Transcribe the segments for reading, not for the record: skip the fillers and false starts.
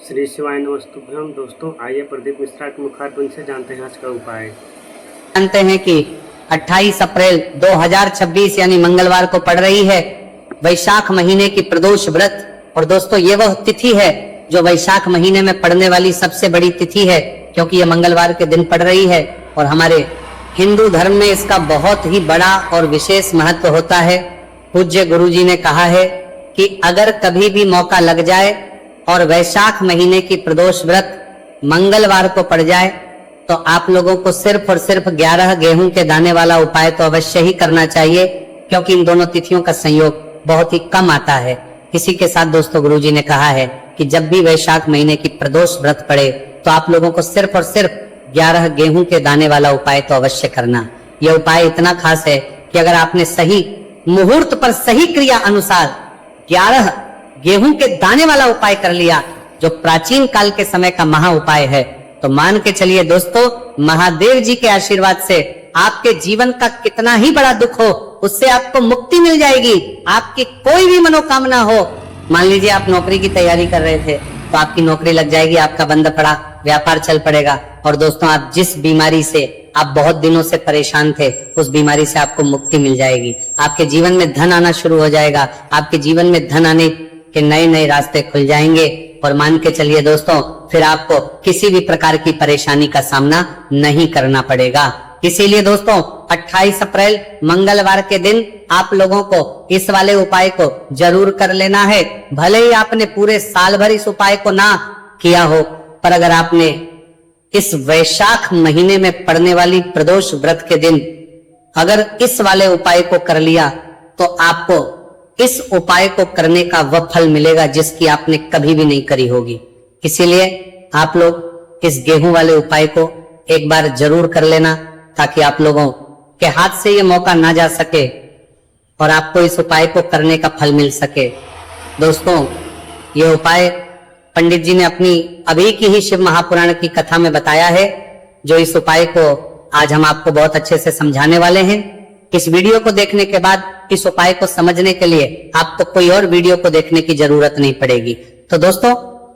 श्री शिवाय नमस्तुभ्यम। दोस्तों आइए प्रदीप मिश्रा के मुखारबिंद से जानते हैं आज का उपाय। जानते हैं कि 28 अप्रैल 2026 यानी मंगलवार को पड़ रही है वैशाख महीने की प्रदोष व्रत। और दोस्तों ये वह तिथि है जो वैशाख महीने में पड़ने वाली सबसे बड़ी तिथि है, क्योंकि ये मंगलवार के दिन पड़ रही है। और हमारे हिंदू धर्म में इसका बहुत ही बड़ा और विशेष महत्व होता है। पूज्य गुरुजी ने कहा है कि अगर कभी भी मौका लग जाए और वैशाख महीने की प्रदोष व्रत मंगलवार को पड़ जाए तो आप लोगों को सिर्फ और सिर्फ 11 गेहूं के दाने वाला उपाय तो अवश्य ही करना चाहिए, क्योंकि इन दोनों तिथियों का संयोग बहुत ही कम आता है। इसी के साथ दोस्तों गुरुजी ने कहा है कि जब भी वैशाख महीने की प्रदोष व्रत पड़े तो आप लोगों को सिर्फ और सिर्फ 11 गेहूं के दाने वाला उपाय तो अवश्य करना। यह उपाय इतना खास है कि अगर आपने सही मुहूर्त पर सही क्रिया अनुसार 11 गेहूं के दाने वाला उपाय कर लिया, जो प्राचीन काल के समय का महा उपाय है, तो मान के चलिए दोस्तों, महादेव जी के आशीर्वाद से आपके जीवन का कितना ही बड़ा दुख हो उससे आपको मुक्ति मिल जाएगी। आपकी कोई भी मनोकामना हो, मान लीजिए आप नौकरी की तैयारी कर रहे थे तो आपकी नौकरी लग जाएगी, आपका बंद पड़ा व्यापार चल पड़ेगा। और दोस्तों आप जिस बीमारी से आप बहुत दिनों से परेशान थे उस बीमारी से आपको मुक्ति मिल जाएगी। आपके जीवन में धन आना शुरू हो जाएगा, आपके जीवन में धन आने के नए नए रास्ते खुल जाएंगे। और मान के चलिए दोस्तों, फिर आपको किसी भी प्रकार की परेशानी का सामना नहीं करना पड़ेगा। इसीलिए दोस्तों 28 अप्रैल मंगलवार के दिन आप लोगों को इस वाले उपाय को जरूर कर लेना है। भले ही आपने पूरे साल भर इस उपाय को ना किया हो, पर अगर आपने इस वैशाख महीने में पड़ने वाली प्रदोष व्रत के दिन अगर इस वाले उपाय को कर लिया तो आपको इस उपाय को करने का वह फल मिलेगा जिसकी आपने कभी भी नहीं करी होगी। इसीलिए आप लोग इस गेहूं वाले उपाय को एक बार जरूर कर लेना, ताकि आप लोगों के हाथ से ये मौका ना जा सके और आपको इस उपाय को करने का फल मिल सके। दोस्तों ये उपाय पंडित जी ने अपनी अभी की ही शिव महापुराण की कथा में बताया है, जो इस उपाय को आज हम आपको बहुत अच्छे से समझाने वाले हैं। इस वीडियो को देखने के बाद इस उपाय को समझने के लिए आपको कोई और वीडियो को देखने की जरूरत नहीं पड़ेगी। तो दोस्तों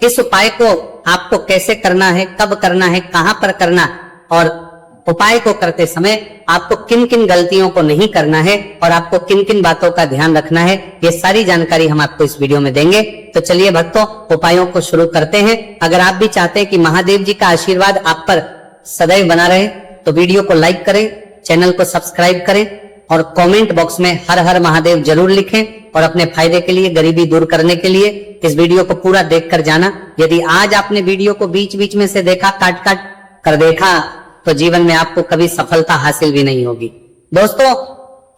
इस उपाय को आपको कैसे करना है, कब करना है, कहां पर करना, और उपाय को करते समय आपको किन किन गलतियों को नहीं करना है और आपको किन किन बातों का ध्यान रखना है, ये सारी जानकारी हम आपको इस वीडियो में देंगे। तो चलिए भक्तों उपायों को शुरू करते हैं। अगर आप भी चाहते हैं कि महादेव जी का आशीर्वाद आप पर सदैव बना रहे तो वीडियो को लाइक करें, चैनल को सब्सक्राइब करें और कमेंट बॉक्स में हर हर महादेव जरूर लिखें। और अपने फायदे के लिए, गरीबी दूर करने के लिए इस वीडियो को पूरा देख कर जाना। यदि आज आपने वीडियो को बीच बीच में से देखा, काट काट कर देखा, तो जीवन में आपको कभी सफलता हासिल भी नहीं होगी। दोस्तों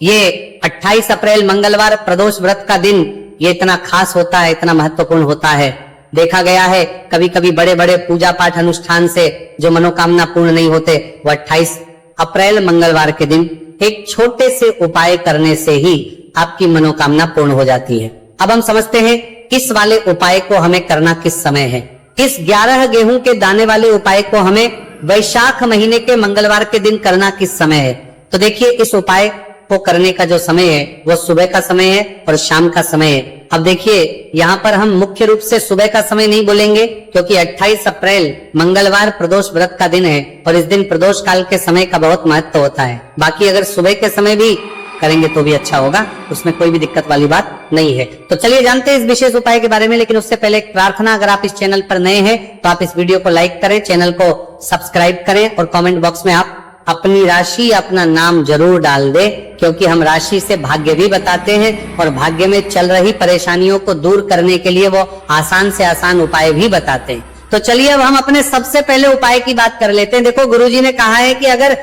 ये 28 अप्रैल मंगलवार प्रदोष व्रत का दिन ये इतना खास होता है, इतना महत्वपूर्ण होता है। देखा गया है कभी कभी बड़े बड़े पूजा पाठ अनुष्ठान से जो मनोकामना पूर्ण नहीं होते, वो 28 अप्रैल मंगलवार के दिन एक छोटे से उपाय करने से ही आपकी मनोकामना पूर्ण हो जाती है। अब हम समझते हैं इस वाले उपाय को हमें करना किस समय है। इस 11 गेहूं के दाने वाले उपाय को हमें वैशाख महीने के मंगलवार के दिन करना किस समय है। तो देखिए इस उपाय को करने का जो समय है वो सुबह का समय है और शाम का समय है। अब देखिए यहाँ पर हम मुख्य रूप से सुबह का समय नहीं बोलेंगे, क्योंकि 28 अप्रैल मंगलवार प्रदोष व्रत का दिन है और इस दिन प्रदोष काल के समय का बहुत महत्व होता है। बाकी अगर सुबह के समय भी करेंगे तो भी अच्छा होगा, उसमें कोई भी दिक्कत वाली बात नहीं है। तो चलिए जानते हैं इस विशेष उपाय के बारे में। लेकिन उससे पहले एक प्रार्थना, अगर आप इस चैनल पर नए हैं तो आप इस वीडियो को लाइक करें, चैनल को सब्सक्राइब करें और कमेंट बॉक्स में आप अपनी राशि, अपना नाम जरूर डाल दे, क्योंकि हम राशि से भाग्य भी बताते हैं और भाग्य में चल रही परेशानियों को दूर करने के लिए वो आसान से आसान उपाय भी बताते हैं। तो चलिए अब हम अपने सबसे पहले उपाय की बात कर लेते हैं। देखो गुरुजी ने कहा है कि अगर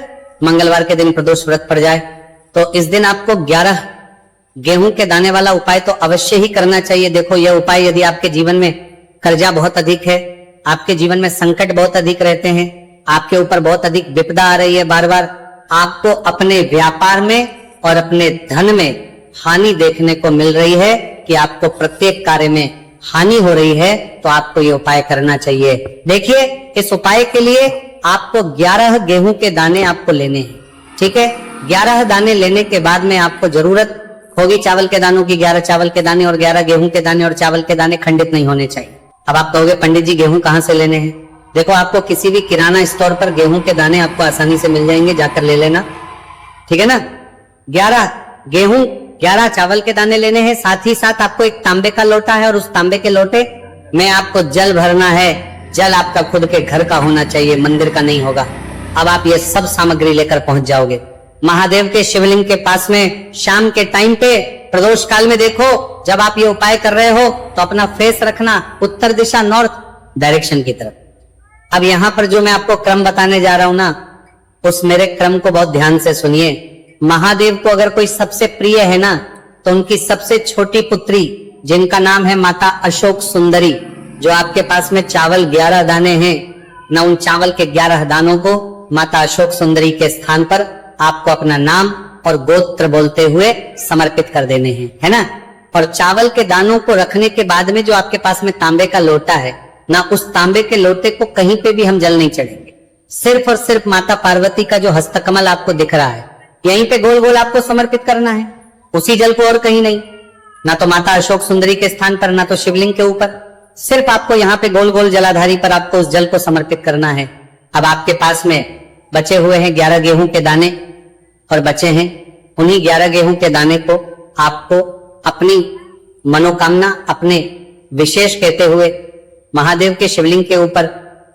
मंगलवार के दिन प्रदोष व्रत पड़ जाए तो इस दिन आपको 11 गेहूं के दाने वाला उपाय तो अवश्य ही करना चाहिए। देखो यह उपाय, यदि आपके जीवन में कर्जा बहुत अधिक है, आपके जीवन में संकट बहुत अधिक रहते हैं, आपके ऊपर बहुत अधिक विपदा आ रही है, बार बार आपको अपने व्यापार में और अपने धन में हानि देखने को मिल रही है कि आपको प्रत्येक कार्य में हानि हो रही है, तो आपको ये उपाय करना चाहिए। देखिए इस उपाय के लिए आपको 11 गेहूं के दाने आपको लेने हैं, ठीक है। 11 दाने लेने के बाद में आपको जरूरत होगी चावल के दानों की, 11 चावल के दाने और 11 गेहूं के दाने, और चावल के दाने खंडित नहीं होने चाहिए। अब आप कहोगे पंडित जी गेहूं कहां से लेने हैं? देखो आपको किसी भी किराना स्टोर पर गेहूं के दाने आपको आसानी से मिल जाएंगे, जाकर ले लेना, ठीक है ना। 11 गेहूं 11 चावल के दाने लेने हैं। साथ ही साथ आपको एक तांबे का लोटा है और उस तांबे के लोटे में आपको जल भरना है। जल आपका खुद के घर का होना चाहिए, मंदिर का नहीं होगा। अब आप ये सब सामग्री लेकर पहुंच जाओगे महादेव के शिवलिंग के पास में। शाम के टाइम पे प्रदोष काल में देखो, जब आप ये उपाय कर रहे हो तो अपना फेस रखना उत्तर दिशा, नॉर्थ डायरेक्शन की तरफ। अब यहां पर जो मैं आपको क्रम बताने जा रहा हूं ना, उस मेरे क्रम को बहुत ध्यान से सुनिए। महादेव को अगर कोई सबसे प्रिय है ना, तो उनकी सबसे छोटी पुत्री जिनका नाम है माता अशोक सुंदरी, जो आपके पास में चावल 11 दाने हैं ना, उन चावल के 11 दानों को माता अशोक सुंदरी के स्थान पर आपको अपना नाम और गोत्र बोलते हुए समर्पित कर देने हैं, है ना। और चावल के दानों को रखने के बाद में जो आपके पास में तांबे का लोटा है ना, उस तांबे के लोटे को कहीं पे भी हम जल नहीं चढ़ेंगे। सिर्फ और सिर्फ माता पार्वती का जो हस्तकमल आपको दिख रहा है, यहीं पे गोल गोल आपको समर्पित करना है, उसी जल को, और कहीं नहीं। ना तो माता अशोक सुंदरी के स्थान पर, ना तो शिवलिंग के ऊपर, सिर्फ आपको यहाँ पे गोल गोल जलाधारी पर आपको उस जल को समर्पित करना है। अब आपके पास में बचे हुए हैं 11 गेहूं के दाने और बचे हैं, उन्हीं 11 गेहूं के दाने को आपको अपनी मनोकामना, अपने विशेष कहते हुए महादेव के शिवलिंग के ऊपर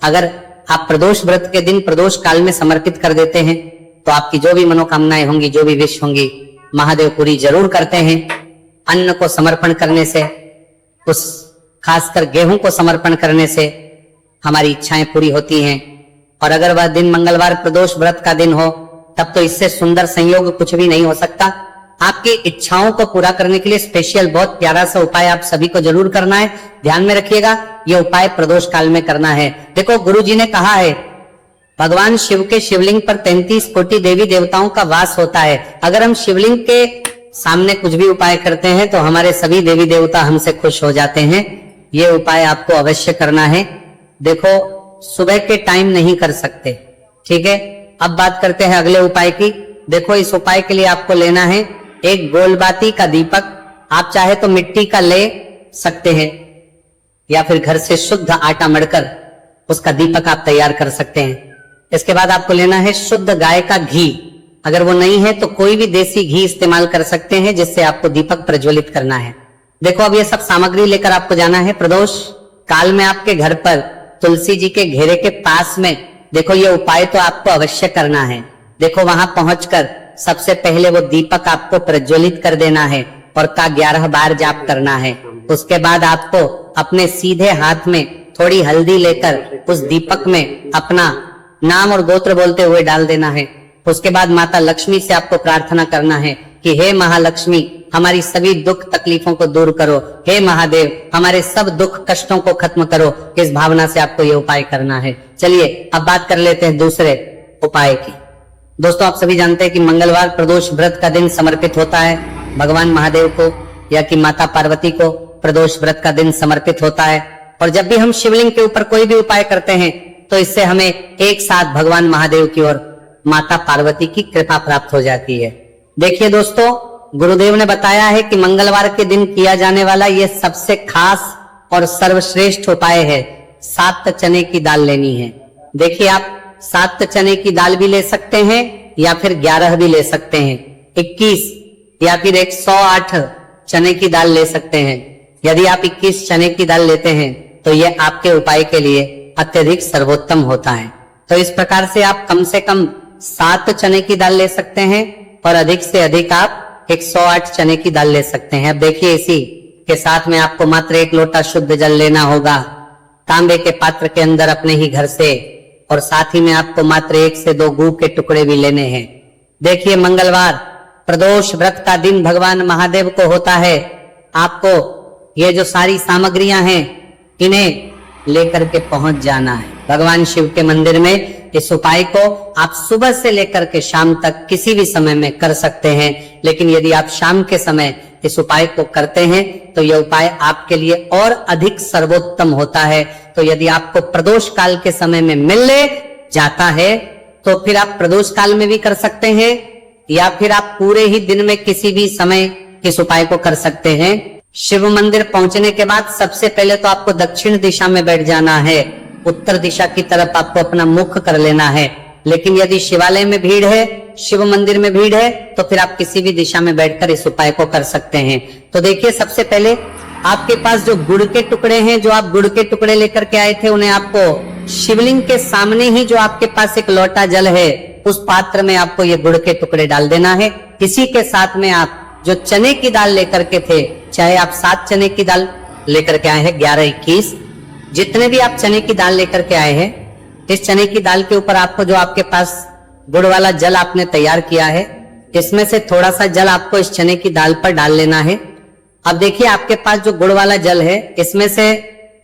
अगर आप प्रदोष व्रत के दिन प्रदोष काल में समर्पित कर देते हैं, तो आपकी जो भी मनोकामनाएं होंगी, जो भी विश होंगी, महादेव पूरी जरूर करते हैं। अन्न को समर्पण करने से, उस खासकर गेहूं को समर्पण करने से हमारी इच्छाएं पूरी होती हैं। और अगर वह दिन मंगलवार प्रदोष व्रत का दिन हो, तब तो इससे सुंदर संयोग कुछ भी नहीं हो सकता। आपकी इच्छाओं को पूरा करने के लिए स्पेशल बहुत प्यारा सा उपाय आप सभी को जरूर करना है। ध्यान में रखिएगा, यह उपाय प्रदोष काल में करना है। देखो गुरु जी ने कहा है, भगवान शिव के शिवलिंग पर 33 कोटि देवी देवताओं का वास होता है। अगर हम शिवलिंग के सामने कुछ भी उपाय करते हैं तो हमारे सभी देवी देवता हमसे खुश हो जाते हैं। ये उपाय आपको अवश्य करना है। देखो सुबह के टाइम नहीं कर सकते, ठीक है। अब बात करते हैं अगले उपाय की। देखो इस उपाय के लिए आपको लेना है एक गोलबाती का दीपक। आप चाहे तो मिट्टी का ले सकते हैं, या फिर घर से शुद्ध आटा मढ़कर उसका दीपक आप तैयार कर सकते हैं। इसके बाद आपको लेना है शुद्ध गाय का घी। अगर वो नहीं है तो कोई भी देसी घी इस्तेमाल कर सकते हैं, जिससे आपको दीपक प्रज्वलित करना है। देखो अब ये सब सामग्री लेकर आपको जाना है प्रदोष काल में आपके घर पर तुलसी जी के घेरे के पास में। देखो ये उपाय तो आपको अवश्य करना है। देखो वहां पहुंचकर सबसे पहले वो दीपक आपको प्रज्वलित कर देना है और का 11 बार जाप करना है। उसके बाद आपको अपने सीधे हाथ में थोड़ी हल्दी लेकर उस दीपक में अपना नाम और गोत्र बोलते हुए डाल देना है। उसके बाद माता लक्ष्मी से आपको प्रार्थना करना है कि हे महालक्ष्मी, हमारी सभी दुख तकलीफों को दूर करो। हे महादेव, हमारे सब दुख कष्टों को खत्म करो। इस भावना से आपको ये उपाय करना है। चलिए अब बात कर लेते हैं दूसरे उपाय की। दोस्तों आप सभी जानते हैं कि मंगलवार प्रदोष व्रत का दिन समर्पित होता है भगवान महादेव को, या कि माता पार्वती को प्रदोष व्रत का दिन समर्पित होता है। और जब भी हम शिवलिंग के ऊपर कोई भी उपाय करते हैं तो इससे हमें एक साथ भगवान महादेव की और माता पार्वती की कृपा प्राप्त हो जाती है। देखिए दोस्तों, गुरुदेव ने बताया है कि मंगलवार के दिन किया जाने वाला यह सबसे खास और सर्वश्रेष्ठ उपाय है। 7 चने की दाल लेनी है। देखिए आप 7 चने की दाल भी ले सकते हैं या फिर 11 भी ले सकते हैं, 21 या फिर 108 चने की दाल ले सकते हैं। यदि आप 21 चने की दाल लेते हैं तो यह आपके उपाय के लिए अत्यधिक सर्वोत्तम होता है। तो इस प्रकार से आप कम से कम 7 चने की दाल ले सकते हैं और अधिक से अधिक आप 108 चने की दाल ले सकते हैं। अब देखिए इसी के साथ में आपको मात्र 1 लोटा शुद्ध जल लेना होगा तांबे के पात्र के अंदर अपने ही घर से, और साथ ही में आपको मात्र 1 से 2 गू के टुकड़े भी लेने हैं। देखिए मंगलवार प्रदोष व्रत का दिन भगवान महादेव को होता है। आपको ये जो सारी सामग्रियां हैं इन्हें लेकर के पहुंच जाना है भगवान शिव के मंदिर में। इस उपाय को आप सुबह से लेकर के शाम तक किसी भी समय में कर सकते हैं, लेकिन यदि आप शाम के समय इस उपाय को करते हैं तो यह उपाय आपके लिए और अधिक सर्वोत्तम होता है। तो यदि आपको प्रदोष काल के समय में मिलने जाता है तो फिर आप प्रदोष काल में भी कर सकते हैं, या फिर आप पूरे ही दिन में किसी भी समय इस उपाय को कर सकते हैं। शिव मंदिर पहुंचने के बाद सबसे पहले तो आपको दक्षिण दिशा में बैठ जाना है, उत्तर दिशा की तरफ आपको अपना मुख कर लेना है। लेकिन यदि शिवालय में भीड़ है, शिव मंदिर में भीड़ है, तो फिर आप किसी भी दिशा में बैठकर इस उपाय को कर सकते हैं। तो देखिए, सबसे पहले आपके पास जो गुड़ के टुकड़े हैं, जो आप गुड़ के टुकड़े लेकर के आए थे, उन्हें आपको शिवलिंग के सामने ही जो आपके पास एक लोटा जल है, उस पात्र में आपको ये गुड़ के टुकड़े डाल देना है। इसी के साथ में आप जो चने की दाल लेकर के थे, चाहे आप 7 चने की दाल लेकर के आए हैं, 11-21, जितने भी आप चने की दाल लेकर के आए हैं, इस चने की दाल के ऊपर आपको जो आपके पास गुड़ वाला जल आपने तैयार किया है, इसमें से थोड़ा सा जल आपको इस चने की दाल पर डाल लेना है। अब देखिए, आपके पास जो गुड़ वाला जल है, इसमें से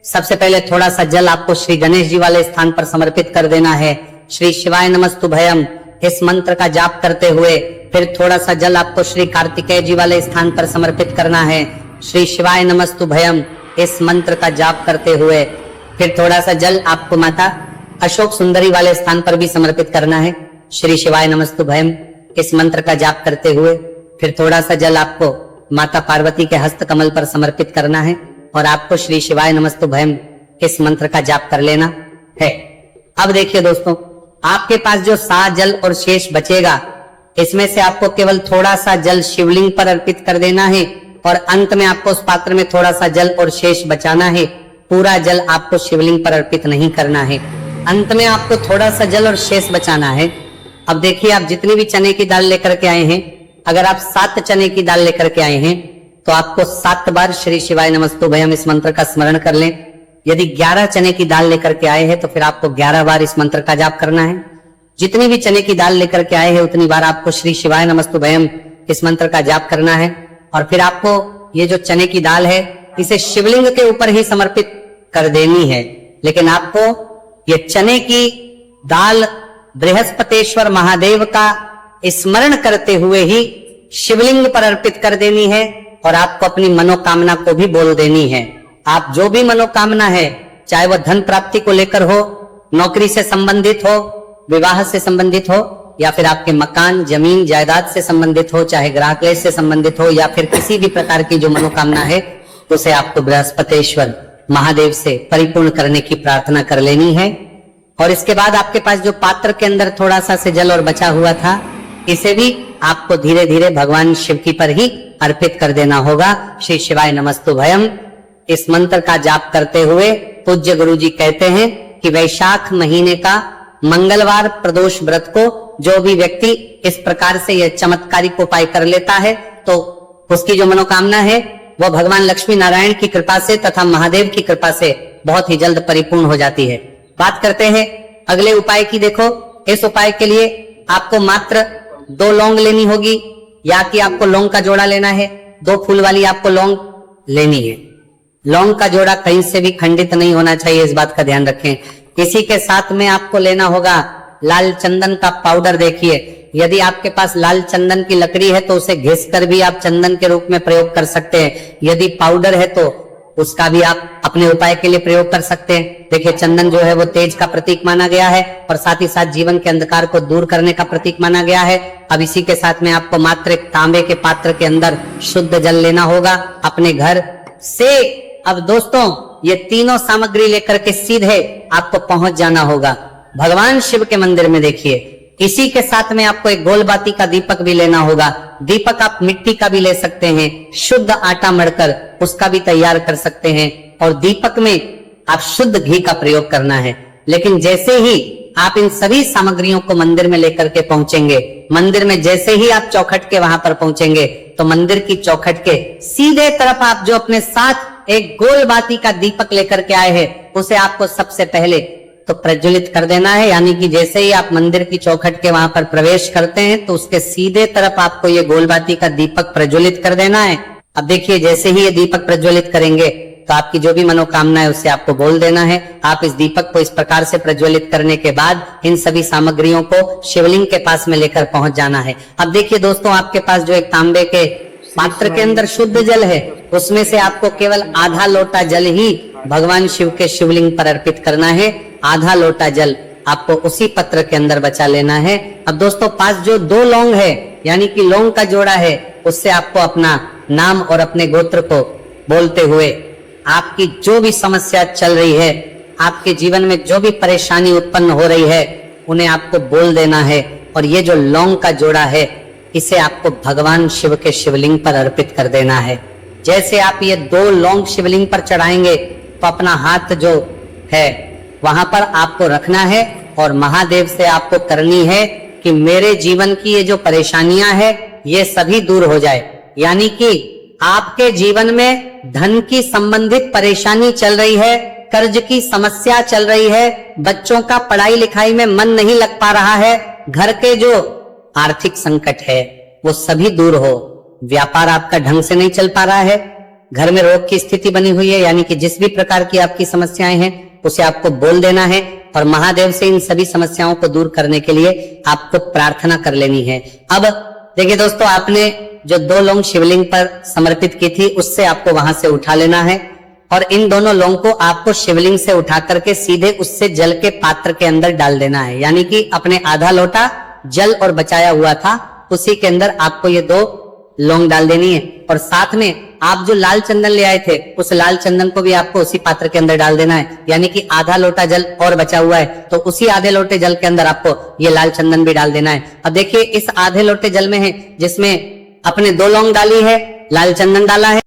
सबसे पहले थोड़ा सा जल आपको श्री गणेश जी वाले स्थान पर समर्पित कर देना है। श्री शिवाय नमस्तुभयम इस मंत्र का जाप करते हुए फिर थोड़ा सा जल आपको श्री कार्तिकेय जी वाले स्थान पर समर्पित करना है। श्री शिवाय नमस्तुभयम इस मंत्र का जाप करते हुए फिर थोड़ा सा जल आपको माता अशोक सुंदरी वाले स्थान पर भी समर्पित करना है। श्री शिवाय नमस्तुभयम इस मंत्र का जाप करते हुए फिर थोड़ा सा जल आपको माता पार्वती के हस्त कमल पर समर्पित करना है और आपको श्री शिवाय नमस्तुभयम इस मंत्र का जाप कर लेना है। अब देखिए दोस्तों, आपके पास जो सा जल और शेष बचेगा, इसमें से आपको केवल थोड़ा सा जल शिवलिंग पर अर्पित कर देना है और अंत में आपको उस पात्र में थोड़ा सा जल और शेष बचाना है। पूरा जल आपको शिवलिंग पर अर्पित नहीं करना है, अंत में आपको थोड़ा सा जल और शेष बचाना है। अब देखिए, आप जितनी भी चने की दाल लेकर के आए हैं, अगर आप 7 चने की दाल लेकर के आए हैं, तो आपको 7 बार श्री शिवाय नमस्तुभयम इस मंत्र का स्मरण कर लें। यदि 11 चने की दाल लेकर के आए हैं, तो फिर आपको 11 बार इस मंत्र का जाप करना है। जितनी भी चने की दाल लेकर के आए हैं, उतनी बार आपको श्री शिवाय नमस्तुभयम इस मंत्र का जाप करना है। और फिर आपको ये जो चने की दाल है, इसे शिवलिंग के ऊपर ही समर्पित कर देनी है। लेकिन आपको ये चने की दाल बृहस्पतेश्वर महादेव का स्मरण करते हुए ही शिवलिंग पर अर्पित कर देनी है और आपको अपनी मनोकामना को भी बोल देनी है। आप जो भी मनोकामना है, चाहे वह धन प्राप्ति को लेकर हो, नौकरी से संबंधित हो, विवाह से संबंधित हो, या फिर आपके मकान जमीन जायदाद से संबंधित हो, चाहे ग्रह क्लेश से संबंधित हो, या फिर किसी भी प्रकार की जो मनोकामना है, उसे आपको बृहस्पतेश्वर महादेव से परिपूर्ण करने की प्रार्थना कर लेनी है। और इसके बाद आपके पास जो पात्र के अंदर थोड़ा सा से जल और बचा हुआ था, इसे भी आपको धीरे धीरे भगवान शिव की पर ही अर्पित कर देना होगा। श्री शिवाय नमस्तुभयम इस मंत्र का जाप करते हुए पूज्य गुरु जी कहते हैं कि वैशाख महीने का मंगलवार प्रदोष व्रत को जो भी व्यक्ति इस प्रकार से यह चमत्कारिक उपाय कर लेता है, तो उसकी जो मनोकामना है वह भगवान लक्ष्मी नारायण की कृपा से तथा महादेव की कृपा से बहुत ही जल्द परिपूर्ण हो जाती है। बात करते हैं अगले उपाय की। देखो, इस उपाय के लिए आपको मात्र 2 लौंग लेनी होगी, या कि आपको लौंग का जोड़ा लेना है। 2 फूल वाली आपको लौंग लेनी है। लौंग का जोड़ा कहीं से भी खंडित नहीं होना चाहिए, इस बात का ध्यान रखें। इसी के साथ में आपको लेना होगा लाल चंदन का पाउडर। देखिए, यदि आपके पास लाल चंदन की लकड़ी है तो उसे घिस कर भी आप चंदन के रूप में प्रयोग कर सकते हैं। यदि पाउडर है तो उसका भी आप अपने उपाय के लिए प्रयोग कर सकते हैं। देखिए, चंदन जो है वो तेज का प्रतीक माना गया है और साथ ही साथ जीवन के अंधकार को दूर करने का प्रतीक माना गया है। अब इसी के साथ में आपको मात्र एक तांबे के पात्र के अंदर शुद्ध जल लेना होगा अपने घर से। अब दोस्तों, ये तीनों सामग्री लेकर के सीधे आपको पहुंच जाना होगा भगवान शिव के मंदिर में। देखिए, इसी के साथ में आपको एक गोलबाती का दीपक भी लेना होगा। दीपक आप मिट्टी का भी ले सकते हैं, शुद्ध आटा मढ़कर उसका भी तैयार कर सकते हैं, और दीपक में आप शुद्ध घी का प्रयोग करना है। लेकिन जैसे ही आप इन सभी सामग्रियों को मंदिर में लेकर के पहुंचेंगे, मंदिर में जैसे ही आप चौखट के वहां पर पहुंचेंगे, तो मंदिर की चौखट के सीधे तरफ आप जो अपने साथ एक गोलबाती का दीपक लेकर के आए हैं, उसे आपको सबसे पहले तो प्रज्वलित कर देना है। यानी कि जैसे ही आप मंदिर की चौखट के वहां पर प्रवेश करते हैं, तो उसके सीधे तरफ आपको ये गोलबाती का दीपक प्रज्वलित कर देना है। अब देखिए, जैसे ही ये दीपक प्रज्वलित करेंगे, तो आपकी जो भी मनोकामना है उससे आपको बोल देना है। आप इस दीपक को इस प्रकार से प्रज्वलित करने के बाद इन सभी सामग्रियों को शिवलिंग के पास में लेकर पहुंच जाना है। अब देखिए दोस्तों, आपके पास जो एक तांबे के पात्र के अंदर शुद्ध जल है, उसमें से आपको केवल आधा लोटा जल ही भगवान शिव के शिवलिंग पर अर्पित करना है। आधा लोटा जल आपको उसी पत्र के अंदर बचा लेना है। अब दोस्तों, पास जो 2 लौंग है, यानी कि लौंग का जोड़ा है, उससे आपको अपना नाम और अपने गोत्र को बोलते हुए आपकी जो भी समस्या चल रही है, आपके जीवन में जो भी परेशानी उत्पन्न हो रही है, उन्हें आपको बोल देना है। और ये जो लौंग का जोड़ा है, इसे आपको भगवान शिव के शिवलिंग पर अर्पित कर देना है। जैसे आप ये 2 लौंग शिवलिंग पर चढ़ाएंगे तो अपना हाथ जो है वहां पर आपको रखना है और महादेव से आपको करनी है कि मेरे जीवन की ये जो परेशानियां है ये सभी दूर हो जाए। यानी कि आपके जीवन में धन की संबंधित परेशानी चल रही है, कर्ज की समस्या चल रही है, बच्चों का पढ़ाई लिखाई में मन नहीं लग पा रहा है, घर के जो आर्थिक संकट है वो सभी दूर हो, व्यापार आपका ढंग से नहीं चल पा रहा है, घर में रोग की स्थिति बनी हुई है, यानी कि जिस भी प्रकार की आपकी समस्याएं हैं उसे आपको बोल देना है और महादेव से इन सभी समस्याओं को दूर करने के लिए आपको प्रार्थना कर लेनी है। अब देखिए दोस्तों, आपने जो 2 लौंग शिवलिंग पर समर्पित की थी उससे आपको वहां से उठा लेना है और इन दोनों लौंग को आपको शिवलिंग से उठा करके सीधे उससे जल के पात्र के अंदर डाल देना है। यानी कि अपने आधा लोटा जल और बचाया हुआ था उसी के अंदर आपको ये 2 लौंग डाल देनी है। और साथ में आप जो लाल चंदन ले आए थे उस लाल चंदन को भी आपको उसी पात्र के अंदर डाल देना है। यानी कि आधा लोटा जल और बचा हुआ है तो उसी आधे लोटे जल के अंदर आपको ये लाल चंदन भी डाल देना है। अब देखिए, इस आधे लोटे जल में है जिसमें अपने 2 लौंग डाली है, लाल चंदन डाला है